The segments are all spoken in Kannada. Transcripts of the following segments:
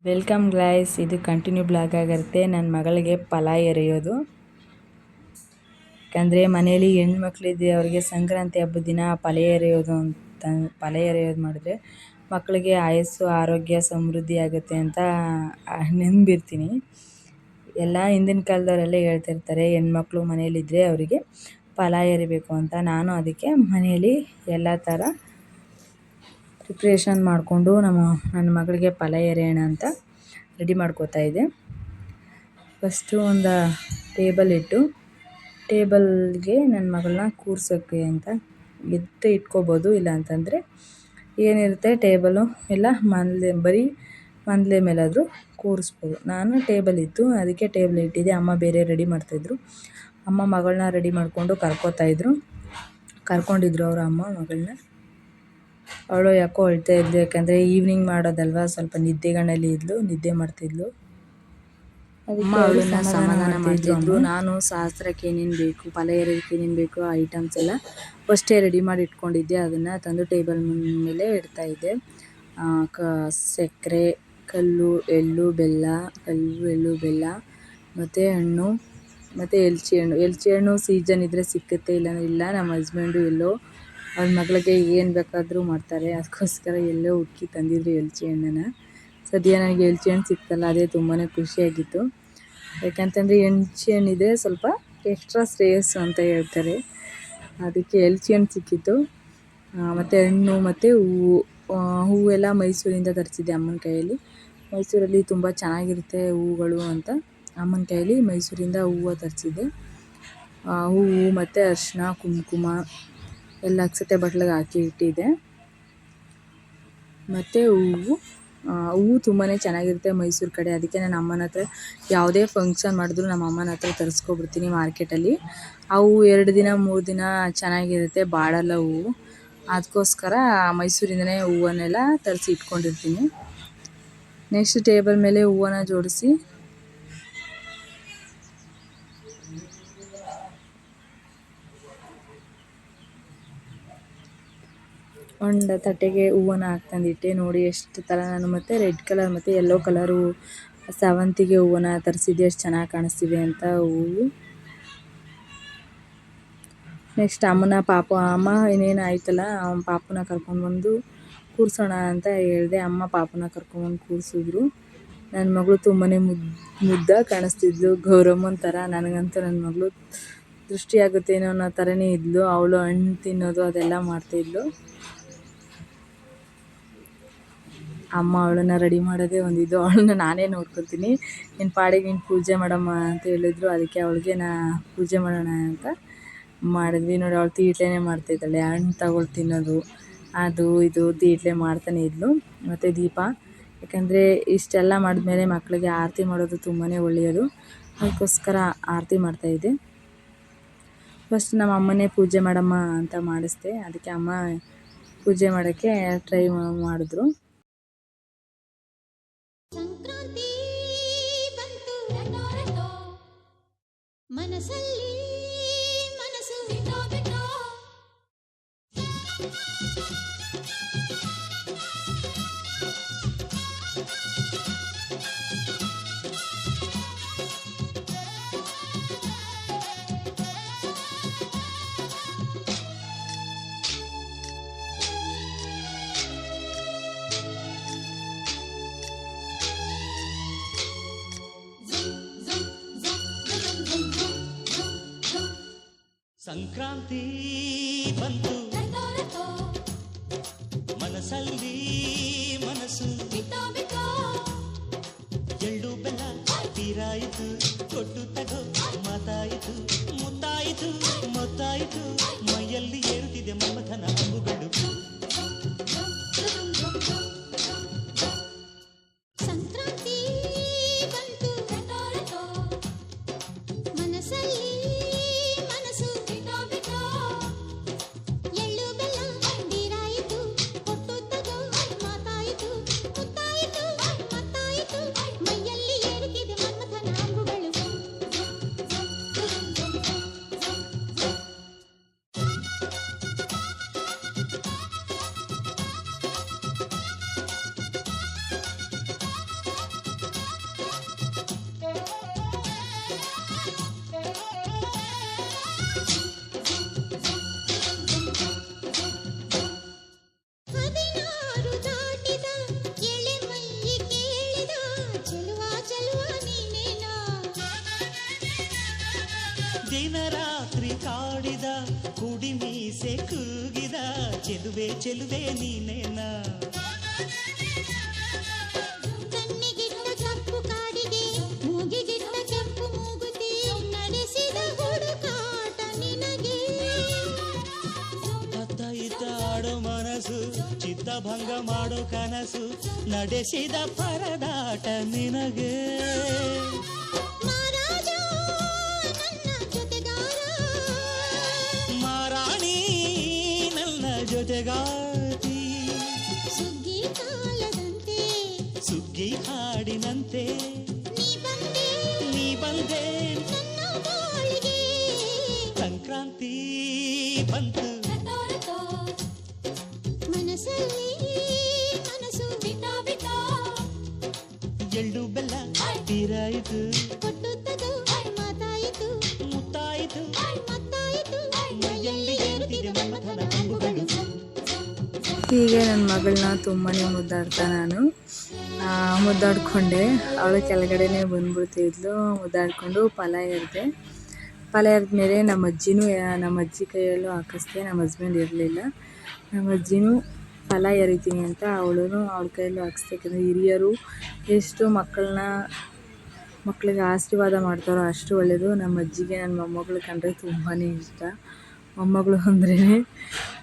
ವೆಲ್ಕಮ್ ಗ್ಲೈಸ್, ಇದು ಕಂಟಿನ್ಯೂ ಬ್ಲಾಗ್ ಆಗಿರುತ್ತೆ. ನನ್ನ ಮಗಳಿಗೆ ಫಲ ಎರೆಯೋದು. ಯಾಕಂದರೆ ಮನೇಲಿ ಹೆಣ್ಮಕ್ಳಿದ್ರೆ ಅವ್ರಿಗೆ ಸಂಕ್ರಾಂತಿ ಹಬ್ಬದ ದಿನ ಫಲ ಎರೆಯೋದು ಮಾಡಿದ್ರೆ ಮಕ್ಕಳಿಗೆ ಆಯಸ್ಸು, ಆರೋಗ್ಯ, ಸಮೃದ್ಧಿ ಆಗುತ್ತೆ ಅಂತ ನಂಬಿರ್ತೀನಿ. ಎಲ್ಲ ಹಿಂದಿನ ಕಾಲದವರೆಲ್ಲ ಹೇಳ್ತಿರ್ತಾರೆ ಹೆಣ್ಮಕ್ಳು ಮನೇಲಿದ್ದರೆ ಅವರಿಗೆ ಫಲ ಎರಿಬೇಕು ಅಂತ. ನಾನು ಅದಕ್ಕೆ ಮನೆಯಲ್ಲಿ ಎಲ್ಲ ಥರ ಪ್ರಿಪ್ರೇಷನ್ ಮಾಡಿಕೊಂಡು ನನ್ನ ಮಗಳಿಗೆ ಫಲ ಎರೆಯೋಣ ಅಂತ ರೆಡಿ ಮಾಡ್ಕೋತಾ ಇದ್ದೆ. ಫಸ್ಟು ಒಂದು ಟೇಬಲ್ ಇಟ್ಟು ಟೇಬಲ್ಗೆ ನನ್ನ ಮಗಳನ್ನ ಕೂರ್ಸೋಕ್ಕೆ ಅಂತ ಇಟ್ಕೋಬೋದು. ಇಲ್ಲ ಅಂತಂದರೆ ಏನಿರುತ್ತೆ ಟೇಬಲು ಎಲ್ಲ ಬರೀ ಮಂದಲೆ ಮೇಲಾದರೂ ಕೂರಿಸ್ಬೋದು. ನಾನು ಟೇಬಲ್ ಇತ್ತು, ಅದಕ್ಕೆ ಟೇಬಲ್ ಇಟ್ಟಿದ್ದೆ. ಅಮ್ಮ ಬೇರೆ ರೆಡಿ ಮಾಡ್ತಾಯಿದ್ರು. ಅಮ್ಮ ಮಗಳನ್ನ ರೆಡಿ ಮಾಡಿಕೊಂಡು ಕರ್ಕೊಂಡಿದ್ರು ಅವರ ಅಮ್ಮ ಮಗಳನ್ನ. ಅವಳು ಯಾಕೋ ಅಳ್ತಾ ಇದ್ಲು, ಯಾಕಂದರೆ ಈವ್ನಿಂಗ್ ಮಾಡೋದಲ್ವ, ಸ್ವಲ್ಪ ನಿದ್ದೆ ಮಾಡ್ತಿದ್ಲು. ಅದಕ್ಕೆ ಅವಳನ್ನ ಸಮಾಧಾನ ಮಾಡ್ತಿದ್ರು. ನಾನು ಶಾಸ್ತ್ರಕ್ಕೆ ಏನೇನು ಬೇಕು, ಫಲ ಎರೆಯೋದಕ್ಕೆ ಏನೇನು ಬೇಕು ಆ ಐಟಮ್ಸ್ ಎಲ್ಲ ಫಸ್ಟೇ ರೆಡಿ ಮಾಡಿ ಇಟ್ಕೊಂಡಿದ್ದೆ. ಅದನ್ನು ತಂದು ಟೇಬಲ್ ಮೇಲೆ ಇಡ್ತಾಯಿದ್ದೆ. ಸಕ್ಕರೆ, ಕಲ್ಲು ಎಳ್ಳು ಬೆಲ್ಲ ಮತ್ತು ಹಣ್ಣು ಮತ್ತು ಎಲ್ಚಿ ಹಣ್ಣು ಸೀಸನ್ ಇದ್ದರೆ ಸಿಕ್ಕುತ್ತೆ, ಇಲ್ಲ ನಮ್ಮ ಹಸ್ಬೆಂಡು ಎಲ್ಲೋ ಅವ್ರ ಮಗಳಿಗೆ ಏನು ಬೇಕಾದರೂ ಮಾಡ್ತಾರೆ, ಅದಕ್ಕೋಸ್ಕರ ಎಲ್ಲೋ ಹುಡುಕಿ ತಂದಿದ್ರು ಎಲ್ಚಿ ಹಣ್ಣನ್ನು. ಸದ್ಯ ನನಗೆ ಎಲ್ಚಿ ಹಣ್ಣು ಸಿಕ್ತಲ್ಲ, ಅದೇ ತುಂಬಾ ಖುಷಿಯಾಗಿತ್ತು. ಯಾಕಂತಂದರೆ ಎಲ್ಚಿ ಹಣ್ಣಿದೆ ಸ್ವಲ್ಪ ಎಕ್ಸ್ಟ್ರಾ ಶ್ರೇಯಸ್ಸು ಅಂತ ಹೇಳ್ತಾರೆ. ಅದಕ್ಕೆ ಎಲ್ಚಿ ಹಣ್ಣು ಸಿಕ್ಕಿತ್ತು. ಮತ್ತು ಹಣ್ಣು ಮತ್ತು ಹೂವೆಲ್ಲ ಮೈಸೂರಿಂದ ತರಿಸಿದ್ದೆ ಅಮ್ಮನ ಕೈಯಲ್ಲಿ. ಮೈಸೂರಲ್ಲಿ ತುಂಬ ಚೆನ್ನಾಗಿರುತ್ತೆ ಹೂಗಳು ಅಂತ ಅಮ್ಮನ ಕೈಯಲ್ಲಿ ಮೈಸೂರಿಂದ ಹೂವು ತರಿಸಿದ್ದೆ. ಹೂವು ಮತ್ತು ಅರಿಶಿನ, ಕುಂಕುಮ ಎಲ್ಲ ಅಕ್ಷತೆ ಬಟ್ಲಿಗೆ ಹಾಕಿ ಇಟ್ಟಿದ್ದೆ. ಮತ್ತು ಹೂವು ತುಂಬಾ ಚೆನ್ನಾಗಿರುತ್ತೆ ಮೈಸೂರು ಕಡೆ. ಅದಕ್ಕೆ ನಾನು ಅಮ್ಮನ ಹತ್ರ ಯಾವುದೇ ಫಂಕ್ಷನ್ ಮಾಡಿದ್ರು ನಮ್ಮ ಅಮ್ಮನ ಹತ್ರ ತರಿಸ್ಕೊಬಿಡ್ತೀನಿ ಮಾರ್ಕೆಟಲ್ಲಿ. ಆ ಹೂವು 2 ದಿನ 3 ದಿನ ಚೆನ್ನಾಗಿರುತ್ತೆ, ಬಾಡಲ್ಲ ಹೂವು. ಅದಕ್ಕೋಸ್ಕರ ಮೈಸೂರಿಂದನೇ ಹೂವನ್ನೆಲ್ಲ ತರಿಸಿ ಇಟ್ಕೊಂಡಿರ್ತೀನಿ. ನೆಕ್ಸ್ಟ್ ಟೇಬಲ್ ಮೇಲೆ ಹೂವನ್ನು ಜೋಡಿಸಿ ಒಂದು ತಟ್ಟೆಗೆ ಹೂವನ್ನು ಹಾಕ್ತಂದಿಟ್ಟೆ. ನೋಡಿ ಎಷ್ಟು ಥರ ನಾನು ಮತ್ತು ರೆಡ್ ಕಲರ್ ಮತ್ತು ಯೆಲ್ಲೋ ಕಲರು ಸೇವಂತಿಗೆ ಹೂವನ್ನು ತರಿಸಿದ್ದೆ, ಎಷ್ಟು ಚೆನ್ನಾಗಿ ಕಾಣಿಸ್ತಿದೆ ಅಂತ ಹೂವು. ನೆಕ್ಸ್ಟ್ ಅಮ್ಮ ಇನ್ನೇನು ಆಯ್ತಲ್ಲ, ಪಾಪನ ಕರ್ಕೊಂಡ್ಬಂದು ಕೂರಿಸೋಣ ಅಂತ ಹೇಳಿದೆ. ಅಮ್ಮ ಪಾಪನ ಕರ್ಕೊಂಡ್ಬಂದು ಕೂರಿಸಿದ್ರು. ನನ್ನ ಮಗಳು ತುಂಬಾ ಮುದ್ದಾಗಿ ಕಾಣಿಸ್ತಿದ್ಲು, ಗೌರಮ್ಮನ ಥರ. ನನಗಂತೂ ನನ್ನ ಮಗಳು ದೃಷ್ಟಿಯಾಗುತ್ತೇನೋ ಅನ್ನೋ ಥರನೇ ಇದ್ಲು. ಅವಳು ಹಣ್ಣು ತಿನ್ನೋದು ಅದೆಲ್ಲ ಮಾಡ್ತಾಯಿದ್ಲು. ಅಮ್ಮ ಅವಳನ್ನು ರೆಡಿ ಮಾಡೋದೇ ಒಂದಿದ್ದು. ಅವಳನ್ನ ನಾನೇ ನೋಡ್ಕೊತೀನಿ, ನಿನ್ನ ಪಾಡಿಗೆ ನೀನು ಪೂಜೆ ಮಾಡಮ್ಮ ಅಂತ ಹೇಳಿದ್ರು. ಅದಕ್ಕೆ ಅವಳಿಗೆ ಪೂಜೆ ಮಾಡೋಣ ಅಂತ ಮಾಡಿದ್ವಿ. ನೋಡಿ, ಅವಳು ತೀಟ್ಲೆನೇ ಮಾಡ್ತಾಯಿದ್ದಾಳೆ, ಹಣ್ಣು ತಗೊಳ್ಳಿ ತಿನ್ನೋದು ಅದು ಇದು ತೀಟ್ಲೆ ಮಾಡ್ತಾನೆ ಇದ್ಲು. ಮತ್ತು ದೀಪ, ಯಾಕಂದರೆ ಇಷ್ಟೆಲ್ಲ ಮಾಡಿದ್ಮೇಲೆ ಮಕ್ಕಳಿಗೆ ಆರತಿ ಮಾಡೋದು ತುಂಬಾ ಒಳ್ಳೆಯದು. ಅದಕ್ಕೋಸ್ಕರ ಆರತಿ ಮಾಡ್ತಾಯಿದ್ದೆ. ಫಸ್ಟ್ ನಮ್ಮ ಅಮ್ಮನೇ ಪೂಜೆ ಮಾಡಮ್ಮ ಅಂತ ಮಾಡಿಸ್ದೆ. ಅದಕ್ಕೆ ಅಮ್ಮ ಪೂಜೆ ಮಾಡೋಕ್ಕೆ ಟ್ರೈ ಮಾಡಿದ್ರು. ಸಂಕ್ರಾಂತಿ ಬಂತು ಮನಸ್ಸಲ್ಲಿ ಮನಸ್ಸು ಬಿಟ್ಟೋ ಸಂಕ್ರಾಂತಿ ಬಂತು ಮನಸ್ಸಲ್ಲಿ ಮನಸ್ಸು ಬಿಟ್ಟೋ ಎಳ್ಳು ಬೆಲ್ಲ ತೀರಾಯಿತು, ಕೊಟ್ಟು ತಗೋ ಮಾತಾಯಿತು, ಮುತ್ತಾಯಿತು ಮೊತ್ತಾಯಿತು, ಮೈಯಲ್ಲಿ ಏರುತ್ತಿದೆ ಮಮಥನ ಅಂಬುಗಳು. ಸಂಕ್ರಾಂತಿ ಬಂತು ಮನಸ್ಸಲ್ಲಿ ಮನಸ್ಸು ಬಿಟ್ಟೋ ಮಂಜಿನ ರಾತ್ರಿ ಕಾಡಿದ ಕುಡಿ ಮೀಸೆ ಕೂಗಿದ ಚೆಲುವೆ ಚೆಲುವೆ ನೀನೇನ ಕಣ್ಣಿಗಿಟ್ಟ ಕಪ್ಪು ಕಾಡಿಗೆ ಮೂಗಿಗಿಟ್ಟ ಕೆಂಪು ಮೂಗುತಿ ನಡೆಸಿದ ಹುಡುಕಾಟ ನಿನಗೆ ಅತ್ತ ಇತ್ತ ಆಡೋ ಮನಸ್ಸು ಚಿತ್ತಭಂಗ ಮಾಡೋ ಕನಸು ನಡೆಸಿದ ಪರದಾಟ ನಿನಗೆ ಮಹಾರಾಜ ನನ್ನ ಜೊತೆಗಾರ ಮಾರಾಣಿ ನನ್ನ ಜೊತೆಗಾತಿ ಸುಗ್ಗಿ ಕಾಲದಂತೆ ಸುಗ್ಗಿ ಹಾಡಿನಂತೆ ನೀ ಬಂದೆ ನೀ ಬಂದೆ ನನ್ನ ಬಾಳಿಗೆ ಸಂಕ್ರಾಂತಿ ಬಂತು ಮನಸ್ಸಲ್ಲಿ ಮನಸ್ಸು ಬಿಟ್ಟ ಎಳ್ಳು ಬೆಲ್ಲ ತೀರಾಯಿತು ಕೊಟ್ಟು ತಗೋ ಮಾತಾಯಿತು ಮುತ್ತಾಯಿತು ಮತ್ತಾಯಿತು ಮೈಯಲ್ಲಿ ಏರುತ್ತಿದೆ ಮನ್ಮಥನ ಅಂಬುಗಳು ಹೀಗೆ ನನ್ನ ಮಗಳನ್ನ ತುಂಬಾ ಮುದ್ದಾಡ್ತಾ ನಾನು ಮುದ್ದಾಡ್ಕೊಂಡೆ. ಅವಳು ಕೆಳಗಡೆನೇ ಬಂದ್ಬಿಡ್ತಿದ್ಲು. ಮುದ್ದಾಡ್ಕೊಂಡು ಫಲ ಎರೆದ್ಮೇಲೆ ನಮ್ಮ ಅಜ್ಜಿ ಕೈಯಲ್ಲೂ ಹಾಕಿಸ್ದೆ. ನಮ್ಮ ಹಸ್ಬೆಂಡ್ ಇರಲಿಲ್ಲ. ನಮ್ಮ ಅಜ್ಜಿನೂ ಫಲ ಎರಿತೀನಿ ಅಂತ ಅವಳ ಕೈಯಲ್ಲೂ ಹಾಕಿಸ್ದೆ. ಯಾಕಂದರೆ ಹಿರಿಯರು ಎಷ್ಟು ಮಕ್ಕಳಿಗೆ ಆಶೀರ್ವಾದ ಮಾಡ್ತಾರೋ ಅಷ್ಟು ಒಳ್ಳೆಯದು. ನಮ್ಮ ಅಜ್ಜಿಗೆ ನನ್ನ ಮೊಮ್ಮಗಳು ಕಂಡ್ರೆ ತುಂಬಾ ಇಷ್ಟ. ಮೊಮ್ಮಗಳು ಅಂದ್ರೇ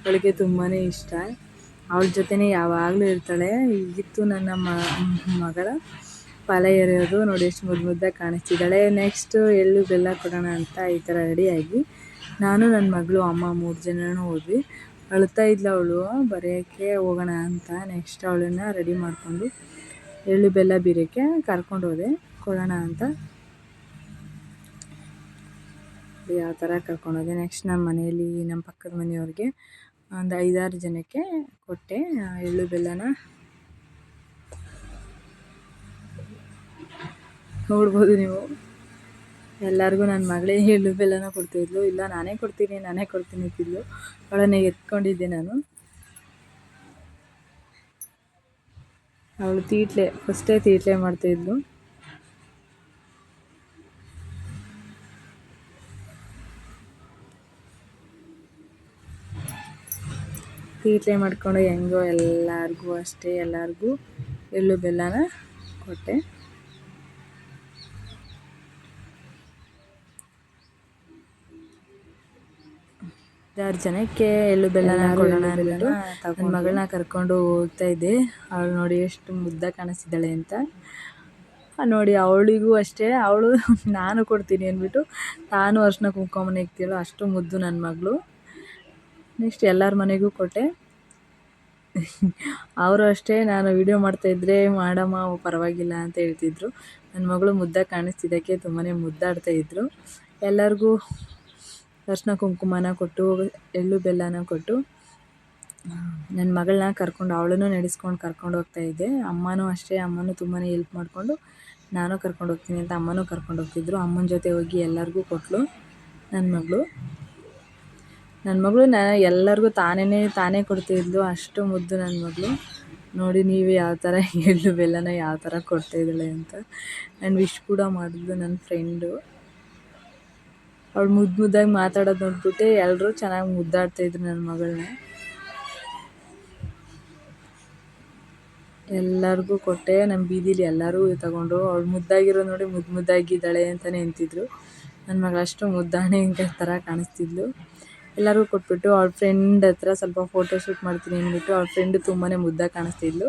ಅವಳಿಗೆ ತುಂಬಾ ಇಷ್ಟ. ಅವಳ ಜೊತೆನೇ ಯಾವಾಗಲೂ ಇರ್ತಾಳೆ. ಈಗಿತ್ತು ನನ್ನ ಮಗಳ ಫಲ ಎರೆಯೋದು. ನೋಡಿ ಎಷ್ಟು ಮುದ್ದಾಗಿ ಕಾಣಿಸ್ತಿದ್ದಾಳೆ. ನೆಕ್ಸ್ಟು ಎಳ್ಳು ಬೆಲ್ಲ ಕೊಡೋಣ ಅಂತ ಈ ಥರ ರೆಡಿಯಾಗಿ ನಾನು ನನ್ನ ಮಗಳು ಅಮ್ಮ 3 ಜನನೂ ಹೋದ್ವಿ. ಅಳ್ತಾ ಇದ್ಲು ಅವಳು ಬರೆಯೋಕ್ಕೆ ಹೋಗೋಣ ಅಂತ. ನೆಕ್ಸ್ಟ್ ಅವಳನ್ನು ರೆಡಿ ಮಾಡಿಕೊಂಡು ಎಳ್ಳು ಬೆಲ್ಲ ಬೀರೋಕ್ಕೆ ಕರ್ಕೊಂಡು ಹೋದೆ ಕೊಡೋಣ ಅಂತ. ಯಾವ ಥರ ಕರ್ಕೊಂಡೋದೆ. ನೆಕ್ಸ್ಟ್ ನಮ್ಮ ಮನೆಯಲ್ಲಿ ನಮ್ಮ ಪಕ್ಕದ ಮನೆಯವ್ರಿಗೆ ಒಂದು 5-6 ಜನಕ್ಕೆ ಕೊಟ್ಟೆ ಎಳ್ಳು ಬೆಲ್ಲನ. ನೋಡ್ಬೋದು ನೀವು. ಎಲ್ಲರಿಗೂ ನನ್ನ ಮಗಳೇ ಎಳ್ಳು ಬೆಲ್ಲನ ಕೊಡ್ತಿದ್ಲು. ಇಲ್ಲ ನಾನೇ ಕೊಡ್ತೀನಿ ಅಂತಿದ್ಲು. ಅವಳನ್ನು ಎತ್ಕೊಂಡಿದ್ದೆ ನಾನು. ಅವಳು ಫಸ್ಟೇ ತೀಟ್ಲೆ ಮಾಡ್ತಾಯಿದ್ಲು. ತೀಟ್ಲೆ ಮಾಡಿಕೊಂಡು ಹೆಂಗೋ ಎಲ್ಲರಿಗೂ ಎಳ್ಳು ಬೆಲ್ಲನ ಕೊಟ್ಟೆ. 5-6 ಜನಕ್ಕೆ ಎಳ್ಳು ಬೆಲ್ಲನ ಕೊಡೋಣ ಅಂದ್ಬಿಟ್ಟು ನನ್ನ ಮಗಳನ್ನ ಕರ್ಕೊಂಡು ಹೋಗ್ತಾ ಇದ್ದೆ. ಅವಳು ನೋಡಿ ಎಷ್ಟು ಮುದ್ದಾಗಿ ಕಾಣಿಸ್ತಿದ್ದಾಳೆ ಅಂತ. ನೋಡಿ ಅವಳಿಗೂ ಅಷ್ಟೇ. ಅವಳು ನಾನು ಕೊಡ್ತೀನಿ ಅಂದ್ಬಿಟ್ಟು ತಾನು ಅರ್ಶಿನ ಕುಂಕುಮನ ಇಕ್ತಿಳು. ಅಷ್ಟು ಮುದ್ದು ನನ್ನ ಮಗಳು. ನೆಕ್ಸ್ಟ್ ಎಲ್ಲರ ಮನೆಗೂ ಕೊಟ್ಟೆ. ಅವರು ಅಷ್ಟೇ ನಾನು ವಿಡಿಯೋ ಮಾಡ್ತಾಯಿದ್ರೆ ಮಾಡಮ್ಮ ಪರವಾಗಿಲ್ಲ ಅಂತ ಹೇಳ್ತಿದ್ರು. ನನ್ನ ಮಗಳು ಮುದ್ದಾಗಿ ಕಾಣಿಸ್ತಿದ್ದಕ್ಕೆ ತುಂಬಾ ಮುದ್ದಾಡ್ತಾಯಿದ್ರು. ಎಲ್ಲರಿಗೂ ಅರ್ಶಿನ ಕುಂಕುಮನ ಕೊಟ್ಟು ಎಳ್ಳು ಬೆಲ್ಲನ ಕೊಟ್ಟು ನನ್ನ ಮಗಳನ್ನ ಅವಳನ್ನು ನಡೆಸ್ಕೊಂಡು ಕರ್ಕೊಂಡು ಹೋಗ್ತಾಯಿದ್ದೆ. ಅಮ್ಮನೂ ಅಷ್ಟೇ. ಅಮ್ಮನೂ ತುಂಬಾ ಹೆಲ್ಪ್ ಮಾಡಿಕೊಂಡು ನಾನು ಕರ್ಕೊಂಡು ಹೋಗ್ತೀನಿ ಅಂತ ಅಮ್ಮನೂ ಕರ್ಕೊಂಡು ಹೋಗ್ತಿದ್ರು. ಅಮ್ಮನ ಜೊತೆ ಹೋಗಿ ಎಲ್ಲರಿಗೂ ಕೊಟ್ಟಳು ನನ್ನ ಮಗಳು. ಎಲ್ಲರಿಗೂ ತಾನೇ ಕೊಡ್ತಿದ್ಲು. ಅಷ್ಟು ಮುದ್ದು ನನ್ನ ಮಗಳು. ನೋಡಿ ನೀವೇ ಯಾವ ಥರ ಎಳ್ಳು ಬೆಲ್ಲನ ಯಾವ ಥರ ಕೊಡ್ತಾಯಿದ್ದಾಳೆ ಅಂತ. ನಾನು ವಿಶ್ ಕೂಡ ಮಾಡಿದ್ಲು ನನ್ನ ಫ್ರೆಂಡು. ಅವಳು ಮುದ್ದಾಗಿ ಮಾತಾಡೋದು ನೋಡ್ಬಿಟ್ಟೆ ಎಲ್ಲರೂ ಚೆನ್ನಾಗಿ ಮುದ್ದಾಡ್ತಾಯಿದ್ರು ನನ್ನ ಮಗಳನ್ನ. ಎಲ್ಲರಿಗೂ ಕೊಟ್ಟೆ. ನಮ್ಮ ಬೀದಿಲಿ ಎಲ್ಲರೂ ತಗೊಂಡು ಅವಳು ಮುದ್ದಾಗಿರೋ ನೋಡಿ ಮುದ್ದಾಗಿದ್ದಾಳೆ ಅಂತಲೇ ಅಂತಿದ್ರು. ನನ್ನ ಮಗಳು ಅಷ್ಟು ಮುದ್ದಾಣೆ ಥರ ಕಾಣಿಸ್ತಿದ್ಲು. ಎಲ್ಲರಿಗೂ ಕೊಟ್ಬಿಟ್ಟು ಅವಳ ಫ್ರೆಂಡ್ ಹತ್ರ ಸ್ವಲ್ಪ ಫೋಟೋ ಶೂಟ್ ಮಾಡ್ತೀನಿ ಅಂದ್ಬಿಟ್ಟು ಅವಳ ಫ್ರೆಂಡು ತುಂಬಾ ಮುದ್ದಾಗಿ ಕಾಣಿಸ್ತಿದ್ಲು.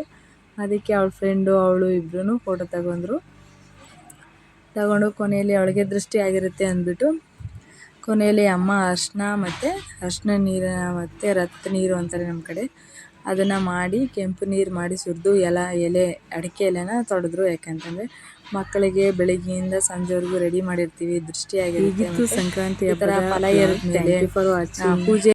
ಅದಕ್ಕೆ ಅವಳ ಫ್ರೆಂಡು ಅವಳು ಇಬ್ಬರೂ ಫೋಟೋ ತಗೊಂಡು ಕೊನೆಯಲ್ಲಿ ಅವಳಿಗೆ ದೃಷ್ಟಿ ಆಗಿರುತ್ತೆ ಅಂದ್ಬಿಟ್ಟು ಕೊನೆಯಲ್ಲಿ ಅಮ್ಮ ಅರ್ಶಿನ ನೀರು ಮತ್ತು ರಕ್ತ ನೀರು ಅಂತಾರೆ ನಮ್ಮ ಕಡೆ, ಅದನ್ನು ಮಾಡಿ ಕೆಂಪು ನೀರು ಮಾಡಿ ಸುರಿದು ಎಲೆ ಅಡಿಕೆ ಎಲೆನ ತೊಳೆದ್ರು. ಯಾಕಂತಂದರೆ ಮಕ್ಕಳಿಗೆ ಬೆಳಗ್ಗೆಯಿಂದ ಸಂಜೆವರೆಗೂ ರೆಡಿ ಮಾಡಿರ್ತೀವಿ, ದೃಷ್ಟಿಯಾಗಿರುತ್ತೆ. ಸಂಕ್ರಾಂತಿ ಹಬ್ಬದ ಫಲ ಇರುತ್ತೆ. ಪೂಜೆ